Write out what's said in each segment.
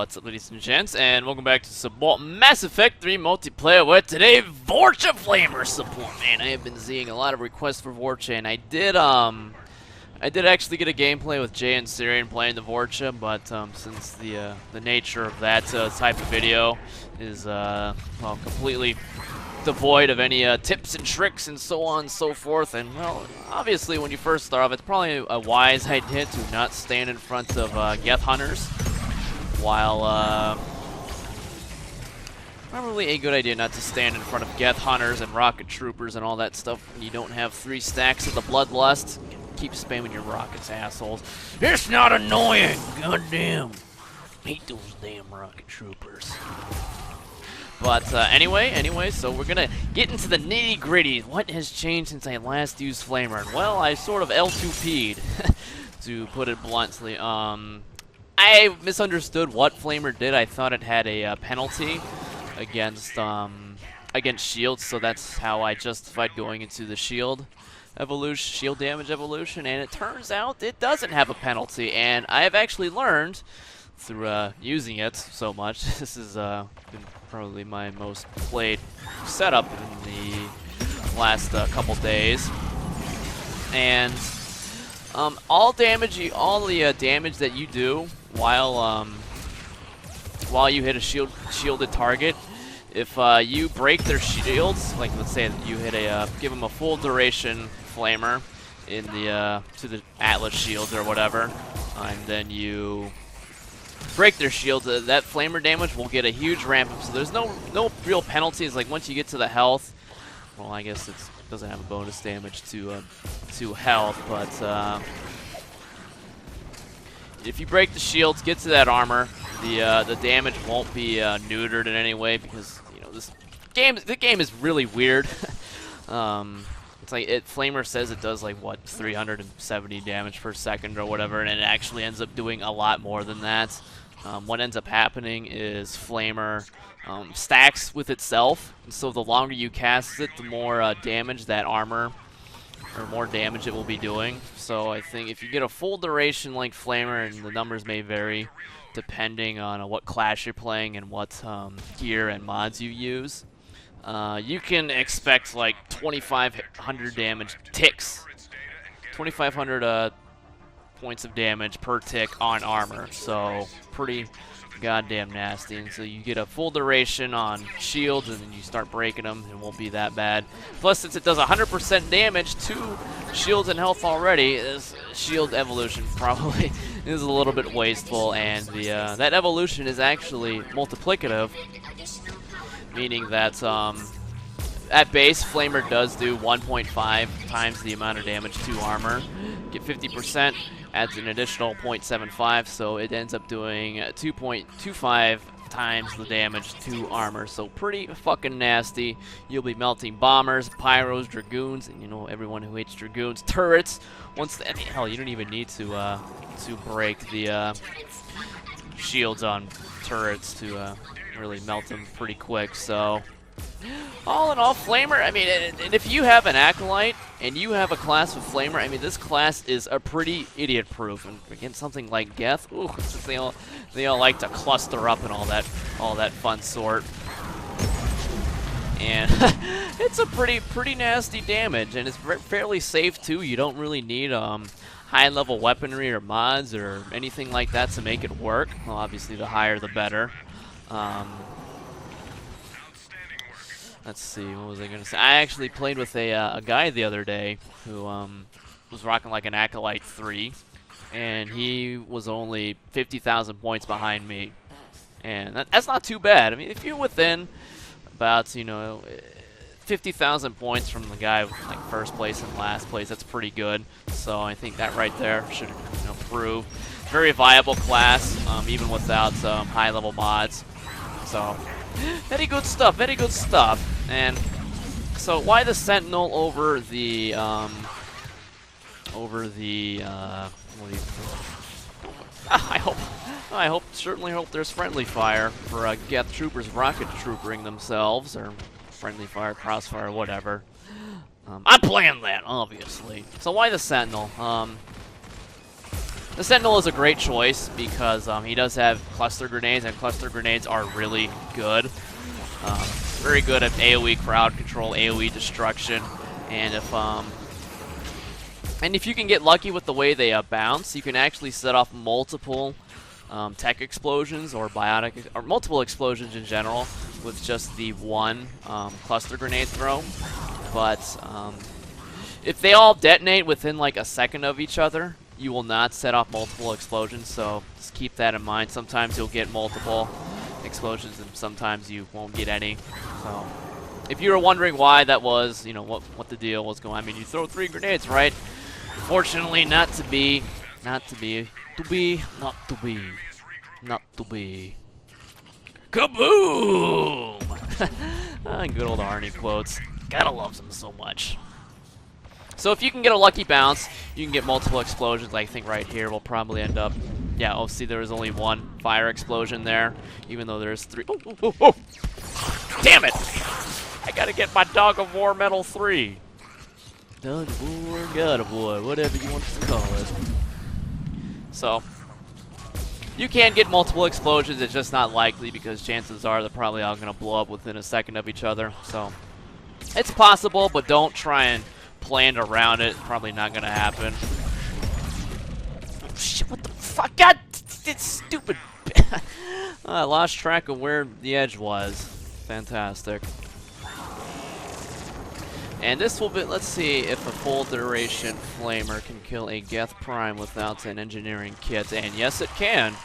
What's up, ladies and gents, and welcome back to some more Mass Effect 3 multiplayer, where today, Vorcha Flamer support. Man, I have been seeing a lot of requests for Vorcha, and I did actually get a gameplay with Jay and Syrian playing the Vorcha, but since the nature of that type of video is, well, completely devoid of any tips and tricks and so on and so forth, and, well, obviously when you first start off, it's probably a wise idea to not stand in front of Geth Hunters, while, probably a good idea not to stand in front of Geth Hunters and Rocket Troopers and all that stuff when you don't have 3 stacks of the Bloodlust. Keep spamming your rockets, assholes. It's not annoying! Goddamn! Hate those damn Rocket Troopers. But anyway, so we're gonna get into the nitty-gritty. What has changed since I last used Flamer? Well, I sort of L2P'd, to put it bluntly. I misunderstood what Flamer did. I thought it had a penalty against shields, so that's how I justified going into the shield damage evolution, and it turns out it doesn't have a penalty, and I have actually learned through using it so much. This has been probably my most played setup in the last couple days, and all the damage that you do while you hit a shielded target, if you break their shields, like let's say you hit give them a full duration Flamer in to the Atlas shields or whatever, and then you break their shields, that Flamer damage will get a huge ramp up. So there's no real penalties. Like once you get to the health, well, I guess it doesn't have a bonus damage to health, but if you break the shields, get to that armor, the damage won't be neutered in any way, because you know the game is really weird. It's like Flamer says it does like what 370 damage per second or whatever, and it actually ends up doing a lot more than that. What ends up happening is Flamer stacks with itself, and so the longer you cast it, the more damage that armor, or more damage it will be doing. So I think if you get a full duration like Flamer, and the numbers may vary depending on what class you're playing and what gear and mods you use, you can expect like 2,500 damage ticks, 2,500 points of damage per tick on armor, so pretty goddamn nasty. And so you get a full duration on shields, and then you start breaking them, it won't be that bad. Plus, since it does 100% damage to shields and health already, this shield evolution probably is a little bit wasteful, and that evolution is actually multiplicative, meaning that at base, Flamer does do 1.5 times the amount of damage to armor. Get 50%, adds an additional 0.75, so it ends up doing 2.25 times the damage to armor. So pretty fucking nasty. You'll be melting bombers, pyros, dragoons, and you know everyone who hates dragoons, turrets. Hell, you don't even need to break the shields on turrets to really melt them pretty quick. So all in all, Flamer, I mean, and if you have an Acolyte and you have a class with Flamer, I mean, this class is a pretty idiot-proof. And again, something like Geth, ooh, they all like to cluster up and all that fun sort. And it's a pretty nasty damage, and it's fairly safe too. You don't really need high-level weaponry or mods or anything like that to make it work. Well, obviously, the higher the better. Let's see, what was I going to say? I actually played with a guy the other day who was rocking like an Acolyte 3, and he was only 50,000 points behind me. And that's not too bad. I mean, if you're within about, you know, 50,000 points from the guy with like first place and last place, that's pretty good. So I think that right there should, you know, prove very viable class, even without high-level mods. So very good stuff, very good stuff. And so why the Sentinel over the what do you I certainly hope there's friendly fire for Geth Troopers rocket troopering themselves, or friendly fire, crossfire, whatever. I'm playing that, obviously. So why the Sentinel? The Sentinel is a great choice because he does have cluster grenades, and cluster grenades are really good. Very good at AoE crowd control, AoE destruction, and if you can get lucky with the way they bounce, you can actually set off multiple tech explosions or multiple explosions in general with just the one cluster grenade throw. But if they all detonate within like a second of each other, you will not set off multiple explosions, so just keep that in mind. Sometimes you'll get multiple explosions and sometimes you won't get any. So if you were wondering why that was, you know, what the deal was going on, I mean, you throw 3 grenades, right? Fortunately, not to be. Kaboom! Good old Arnie quotes. Gotta love them so much. So if you can get a lucky bounce, you can get multiple explosions. I think right here we'll probably end up... Yeah, oh, see, there was only 1 fire explosion there, even though there's 3. Oh! Damn it! I gotta get my Dog of War Medal 3. Dog of War, God of War, whatever you want to call it. So, you can get multiple explosions. It's just not likely because chances are they're probably all going to blow up within a second of each other. So, it's possible, but don't try and plan around it. It's probably not going to happen. Oh, shit, what the fuck? God, it's stupid. I lost track of where the edge was. Fantastic. And this will be, let's see if a full duration flamer can kill a Geth Prime without an engineering kit. And yes, it can.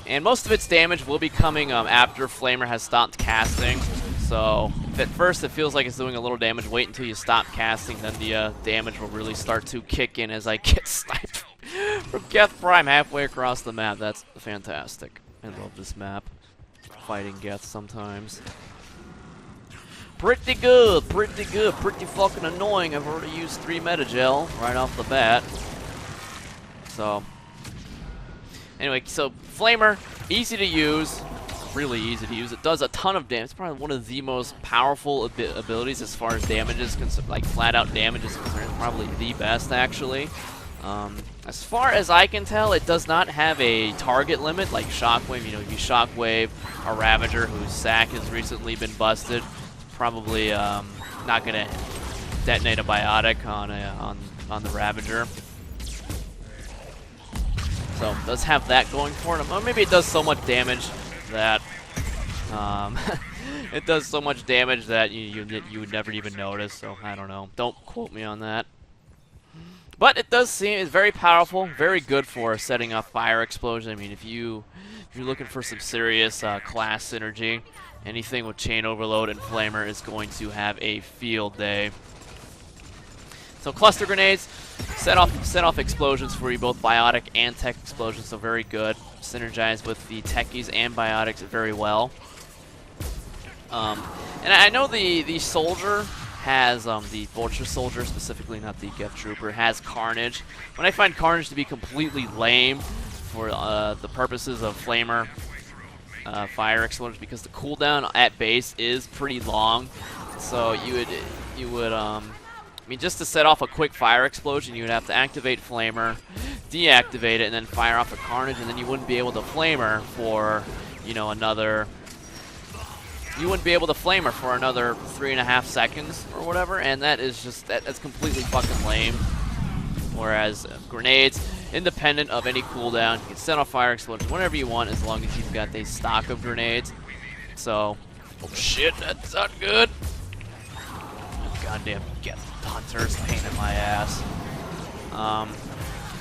And most of its damage will be coming after flamer has stopped casting. So if at first it feels like it's doing a little damage, wait until you stop casting, then the damage will really start to kick in as I get sniped from Geth Prime halfway across the map. That's fantastic. I love this map. Fighting Geth sometimes. Pretty good, pretty fucking annoying. I've already used 3 Metagel right off the bat. So, anyway, so Flamer, easy to use, really easy to use. It does a ton of damage. It's probably one of the most powerful abilities as far as damage is concerned, like flat out damage is concerned. Probably the best, actually. As far as I can tell, it does not have a target limit like Shockwave. You know, if you Shockwave a Ravager whose sack has recently been busted, probably not gonna detonate a biotic on the Ravager. So it does have that going for it. Or maybe it does so much damage that it does so much damage that you would never even notice. So I don't know. Don't quote me on that. But it does seem it's very powerful, very good for setting off fire explosion. I mean, if you're looking for some serious class synergy, anything with Chain Overload and Flamer is going to have a field day. So cluster grenades set off explosions for you, both biotic and tech explosions, so very good. Synergize with the techies and biotics very well. And I know the soldier has, the Vulture Soldier specifically, not the Geth Trooper, has Carnage. When I find Carnage to be completely lame for the purposes of Flamer fire explosions, because the cooldown at base is pretty long. So you would I mean, just to set off a quick fire explosion, you would have to activate Flamer, deactivate it, and then fire off a Carnage, and then you wouldn't be able to Flamer for, you know, another... You wouldn't be able to Flamer for another 3.5 seconds or whatever, and that is just, that's completely fucking lame. Whereas grenades, independent of any cooldown, you can set off fire explosions whenever you want as long as you've got a stock of grenades. So, oh shit, that's not good. Goddamn Geth Hunters, pain in my ass.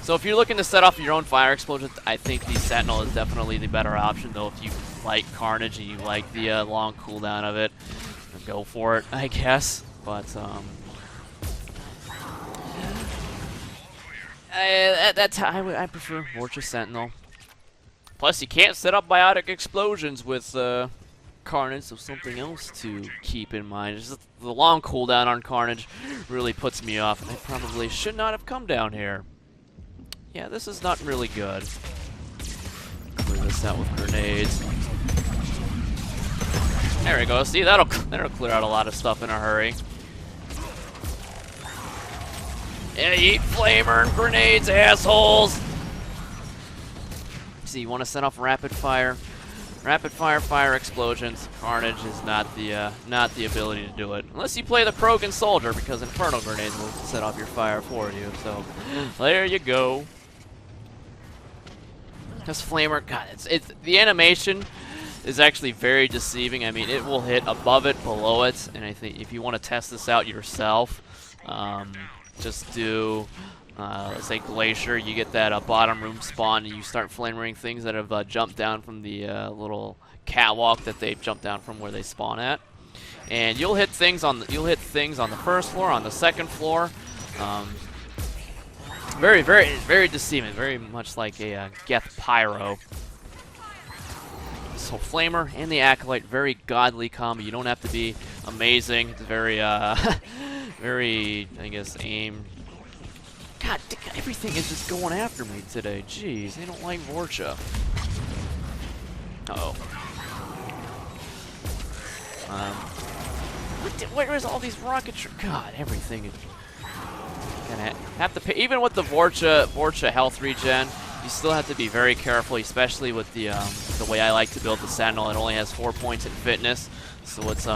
So if you're looking to set off your own fire explosions, I think the Sentinel is definitely the better option, though. If you like Carnage and you like the long cooldown of it, go for it, I guess. But that's how I prefer Vulture Sentinel. Plus, you can't set up biotic explosions with Carnage, so something else to keep in mind. Just the long cooldown on Carnage really puts me off. I probably should not have come down here. Yeah, this is not really good. Clear this out with grenades. There we go. See, that'll clear out a lot of stuff in a hurry. Yeah, eat Flamer and grenades, assholes! So you want to set off rapid fire. Rapid fire, fire explosions. Carnage is not the ability to do it. Unless you play the Krogan Soldier, because Infernal Grenades will set off your fire for you. So, there you go. This Flamer, God, it's the animation is actually very deceiving. I mean, it will hit above it, below it, and I think if you want to test this out yourself, just do, let's say Glacier. You get that bottom room spawn, and you start flamering things that have jumped down from the little catwalk that they've jumped down from where they spawn at, and you'll hit things on the first floor, on the second floor. Very, very, very deceiving. Very much like a Geth Pyro. So Flamer and the Acolyte, very godly combo. You don't have to be amazing. It's very, very, I guess, aim. God, everything is just going after me today. Jeez, they don't like Vorcha. Uh-oh. Where is all these rocket? God, everything is. Gonna have to pay, even with the Vorcha health regen, you still have to be very careful, especially with the way I like to build the Sentinel. It only has 4 points in fitness, so it's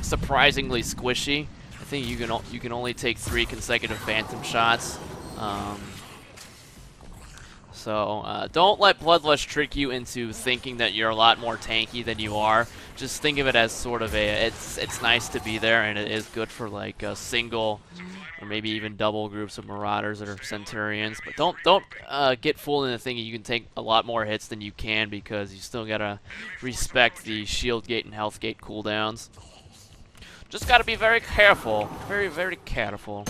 surprisingly squishy. I think you can only take 3 consecutive phantom shots. So don't let Bloodlust trick you into thinking that you're a lot more tanky than you are. Just think of it as sort of it's nice to be there, and it is good for like a single or maybe even double groups of Marauders that are Centurions. But don't get fooled into thinking you can take a lot more hits than you can, because you still gotta respect the shield gate and health gate cooldowns. Just gotta be very careful, very, very careful.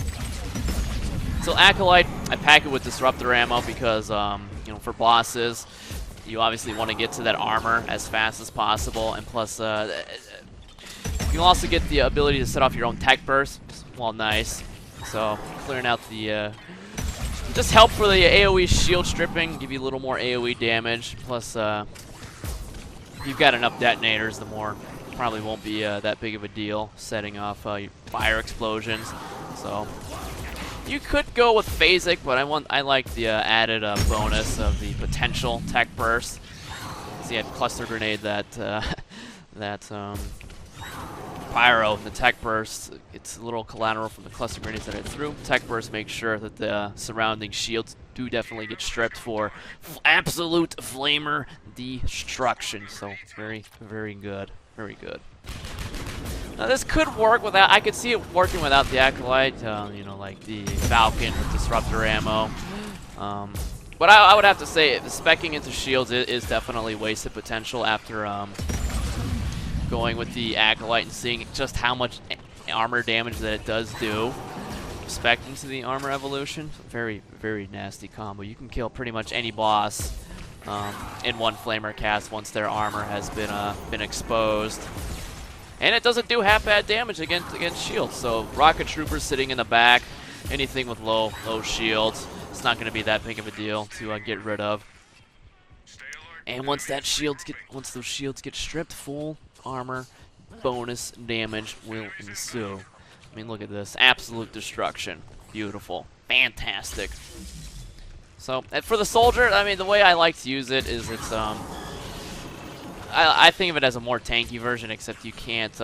So Acolyte, I pack it with Disruptor ammo because, you know, for bosses, you obviously want to get to that armor as fast as possible, and plus, you also get the ability to set off your own tech burst. Well, nice. So clearing out the, just help for the AoE shield stripping, give you a little more AoE damage. Plus, if you've got enough detonators, the more probably won't be that big of a deal setting off your fire explosions. So. You could go with Phasic, but I like the added bonus of the potential tech burst. See, I had cluster grenade that pyro, the tech burst. It's a little collateral from the cluster grenades that I threw. Tech burst makes sure that the surrounding shields do definitely get stripped for absolute flamer destruction. So very, very good, very good. Now this could work without, I could see it working without the Acolyte, you know, like the Falcon with Disruptor ammo. But I would have to say, speccing into shields is definitely wasted potential after going with the Acolyte and seeing just how much armor damage that it does do. Spec into the armor evolution, very, very nasty combo. You can kill pretty much any boss in one Flamer cast once their armor has been exposed. And it doesn't do half bad damage against shields. So rocket troopers sitting in the back, anything with low shields, it's not going to be that big of a deal to get rid of. And once those shields get stripped, full armor bonus damage will ensue. I mean, look at this, absolute destruction, beautiful, fantastic. So for the soldier, I mean, the way I like to use it is it's I think of it as a more tanky version, except you can't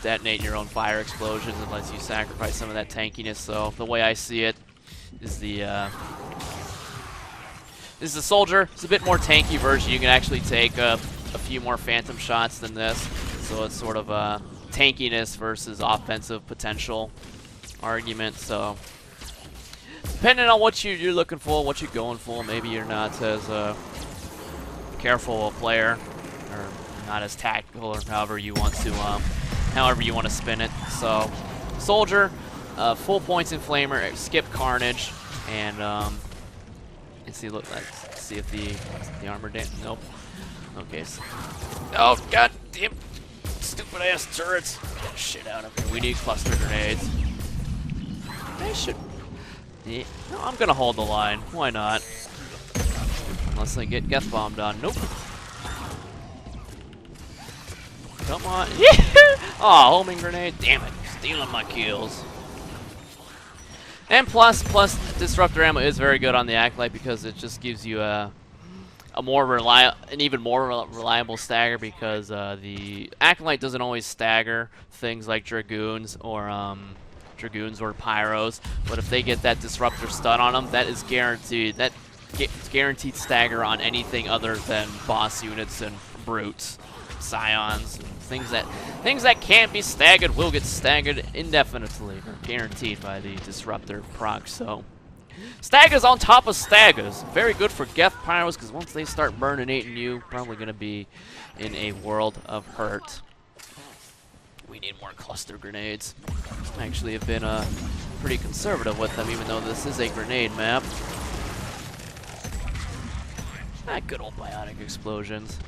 detonate your own fire explosions unless you sacrifice some of that tankiness. So the way I see it is the soldier. It's a bit more tanky version. You can actually take a few more phantom shots than this. So it's sort of a tankiness versus offensive potential argument. So depending on what you're looking for, what you're going for, maybe you're not as careful a player, or not as tactical, or however you want to spin it. So soldier, full points in flamer, skip carnage, and let's see if the armor damage. Nope. Okay. So, oh god damn, stupid ass turrets! Get that shit out of here. We need cluster grenades. I should. Yeah, no, I'm gonna hold the line. Why not? Unless I get Geth bombed on. Nope. Come on. Aw, homing grenade. Damn it. Stealing my kills. And plus, Disruptor ammo is very good on the Acolyte because it just gives you an even more reliable stagger because the Acolyte doesn't always stagger things like Dragoons or Pyros, but if they get that Disruptor stun on them, that is guaranteed. It's guaranteed stagger on anything other than boss units and brutes, scions, and things that can't be staggered will get staggered indefinitely, or guaranteed by the Disruptor proc. So staggers on top of staggers, very good for Geth Pyros, because once they start burninating you, probably going to be in a world of hurt. We need more cluster grenades. Actually, have been pretty conservative with them, even though this is a grenade map. Good old biotic explosions.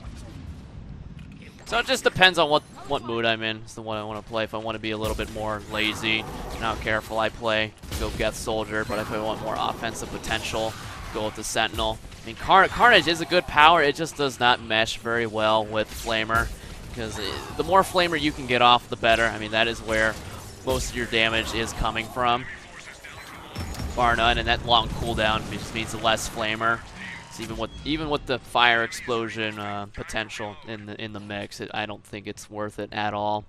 So it just depends on what mood I'm in. It's the one I want to play. If I want to be a little bit more lazy and how careful I play, go Geth Soldier. But if I want more offensive potential, go with the Sentinel. I mean, Carnage is a good power. It just does not mesh very well with Flamer, because the more Flamer you can get off, the better. I mean, that is where most of your damage is coming from, bar none. And that long cooldown just means less Flamer. Even with the fire explosion potential in the mix, I don't think it's worth it at all.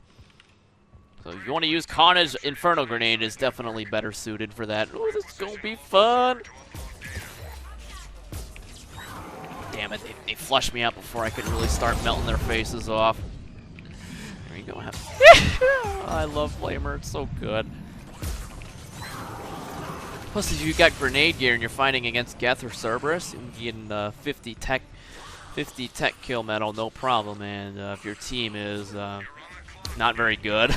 So if you want to use Carnage, Inferno Grenade is definitely better suited for that. Ooh, this is gonna be fun! Damn it, they flushed me out before I could really start melting their faces off. There you go. I love Flamer, it's so good. Plus, if you got grenade gear and you're fighting against Geth or Cerberus, you can get 50 tech kill medal, no problem. And if your team is not very good,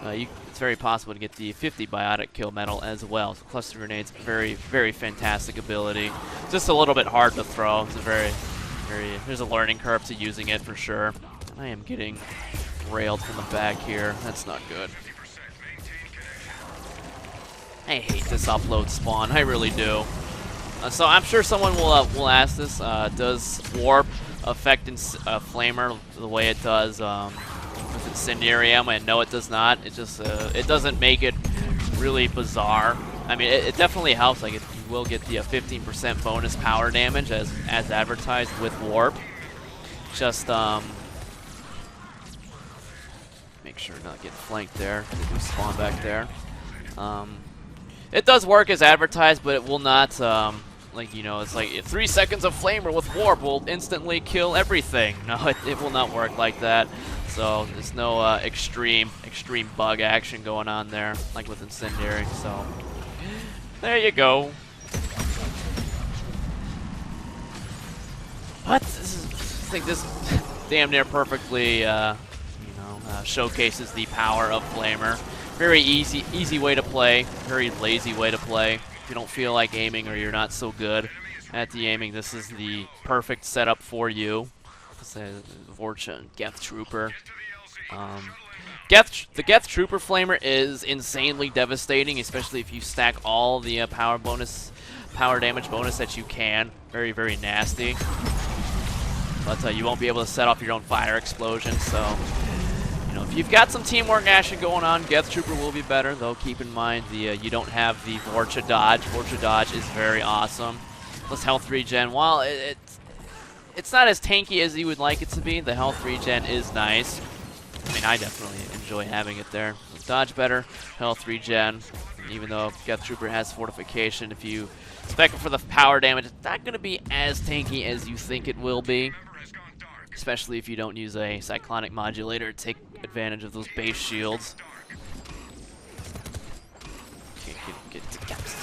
it's very possible to get the 50 biotic kill medal as well. So cluster grenades, very, very fantastic ability. Just a little bit hard to throw. It's there's a learning curve to using it for sure. I am getting railed from the back here. That's not good. I hate this upload spawn, I really do. So I'm sure someone will ask this, does Warp affect Flamer the way it does with Incendiarium? And no, it does not. It just, it doesn't make it really bizarre. I mean, it definitely helps. Like, you will get the 15% bonus power damage as advertised with Warp. Just, make sure not get flanked there. They do spawn back there. It does work as advertised, but it will not, like, you know, it's like 3 seconds of Flamer with Warp will instantly kill everything. No, it will not work like that. So there's no extreme bug action going on there, like with Incendiary. So there you go. What? I think this damn near perfectly, showcases the power of Flamer. Very easy way to play, very lazy way to play. If you don't feel like aiming or you're not so good at the aiming, this is the perfect setup for you. Vorcha and Geth Trooper. The Geth Trooper Flamer is insanely devastating, especially if you stack all the power damage bonus that you can. Very, very nasty. But you won't be able to set off your own fire explosion, so if you've got some teamwork action going on, Geth Trooper will be better, though keep in mind you don't have the Vorcha dodge. Vorcha dodge is very awesome. Plus health regen, while it's not as tanky as you would like it to be, the health regen is nice. I mean, I definitely enjoy having it there. Dodge better, health regen. Even though Geth Trooper has fortification, if you spec it for the power damage, it's not going to be as tanky as you think it will be. Especially if you don't use a cyclonic modulator to take advantage of those base shields. Get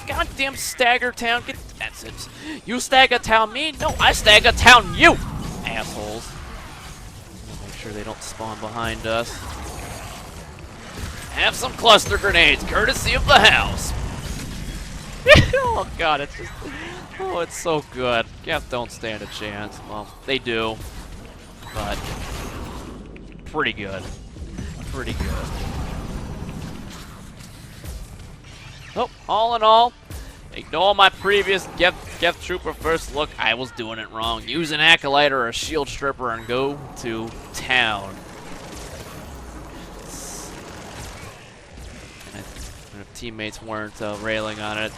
goddamn Stagger Town. That's it. You Stagger Town me? No, I Stagger Town you! Assholes. Make sure they don't spawn behind us. Have some cluster grenades, courtesy of the house. Oh god, it's just... Oh, it's so good. Geth don't stand a chance. Well, they do. But pretty good. Pretty good. Oh, all in all, ignore my previous Geth Trooper first look. I was doing it wrong. Use an Acolyte or a Shield Stripper and go to town. And if teammates weren't railing on it,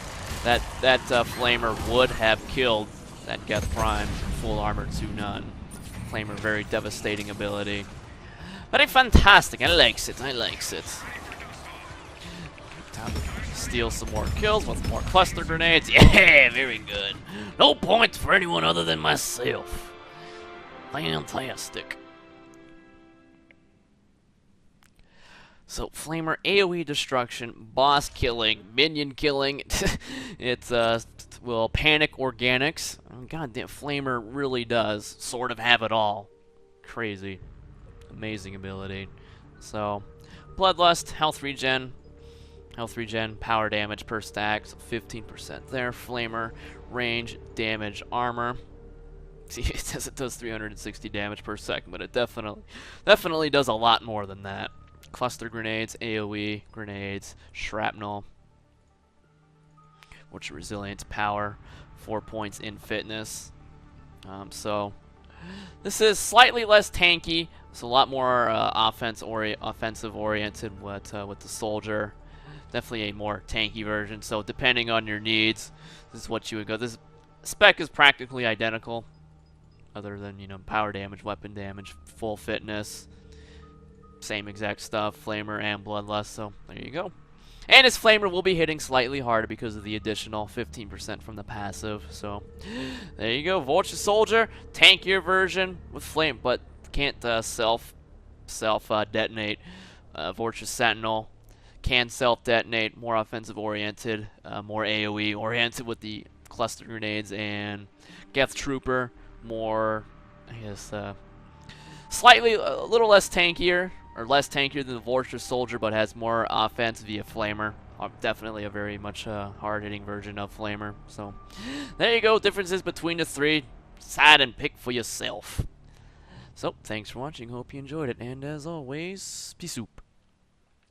that Flamer would have killed that Geth Prime full armor to none. Flamer, very devastating ability. Very fantastic. I likes it. I likes it. Time to steal some more kills with more cluster grenades. Yeah, very good. No points for anyone other than myself. Fantastic. So, Flamer, AoE destruction, boss killing, minion killing. It's, well, panic organics. God damn, Flamer really does sort of have it all. Crazy. Amazing ability. So, Bloodlust, health regen, power damage per stack, so 15% there. Flamer, range, damage, armor. See, it says it does 360 damage per second, but it definitely does a lot more than that. Cluster grenades, AoE grenades, shrapnel, which resilience, power, 4 points in fitness. So this is slightly less tanky. It's a lot more offensive oriented with the soldier. Definitely a more tanky version. So depending on your needs, this is what you would go. This spec is practically identical, other than, you know, power damage, weapon damage, full fitness. Same exact stuff, Flamer and Bloodlust, so there you go. And his Flamer will be hitting slightly harder because of the additional 15% from the passive, so there you go. Vulture Soldier, tankier version with Flame, but can't self-detonate. Vulture Sentinel can self-detonate, more offensive-oriented, more AoE-oriented with the cluster grenades, and Geth Trooper, more, I guess, slightly, a little less tankier, or less tankier than the Vulture Soldier, but has more offense via Flamer. Definitely a very much hard-hitting version of Flamer. So, there you go. Differences between the three. Decide and pick for yourself. So, thanks for watching. Hope you enjoyed it. And as always, peace out.